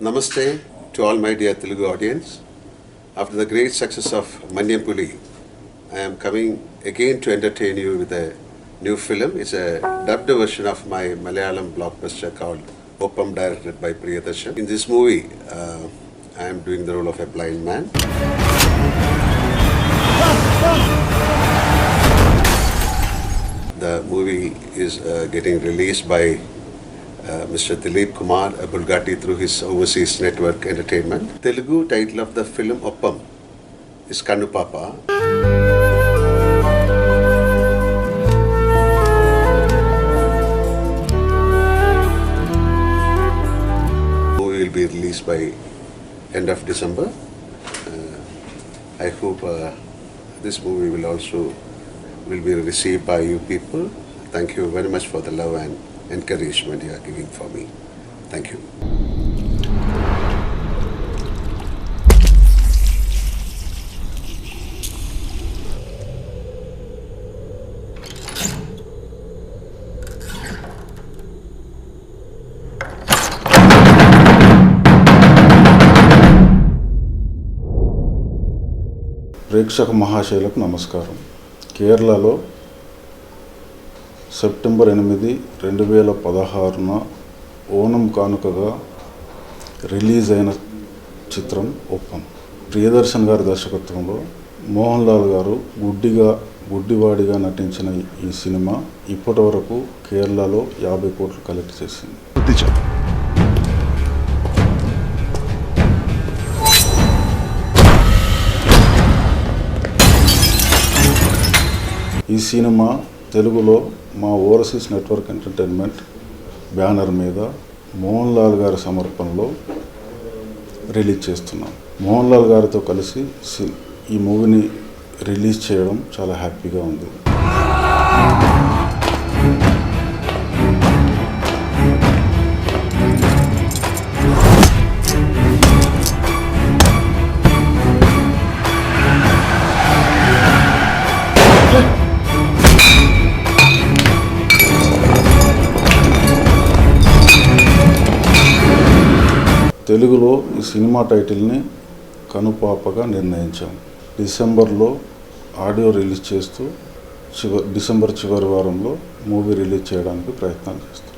Namaste to all my dear Telugu audience. After the great success of Manyam Puli, I am coming again to entertain you with a new film. It's a dubbed version of my Malayalam blockbuster called Oppam, directed by Priyadarshan. In this movie, I am doing the role of a blind man. The movie is getting released by Mr. Dilip Kumar Bulgati through his overseas network entertainment. Telugu title of the film Oppam is Kannu Papa. Movie will be released by end of December. I hope this movie will be received by you people. Thank you very much for the love and encouragement you are giving for me. Thank you. ప్రేక్షక మహాశయులకు నమస్కారం. కేరళలో September 8, 2016 Onam కానుకగా release అయిన చిత్రం ఒప్పం. ప్రియదర్శన్ గారి దర్శకత్వంలో మోహన్ లాల్ గారు గుడ్డివాడిగా నటించిన ఈ సినిమా ఇప్పటి వరకు కేరళలో 50 కోట్లు కలెక్ట్ చేసింది. ఈ సినిమా తెలుగులో మా ఓవర్సీస్ నెట్వర్క్ ఎంటర్టైన్మెంట్ బ్యానర్ మీద మోహన్ లాల్ గారి సమర్పణలో రిలీజ్ చేస్తున్నాం. మోహన్ లాల్ గారితో కలిసి ఈ మూవీని రిలీజ్ చేయడం చాలా హ్యాపీగా ఉంది. తెలుగులో ఈ సినిమా టైటిల్ని కనుపాపగా నిర్ణయించాం. డిసెంబర్లో ఆడియో రిలీజ్ చేస్తూ డిసెంబర్ చివరి వారంలో మూవీ రిలీజ్ చేయడానికి ప్రయత్నాలు చేస్తాం.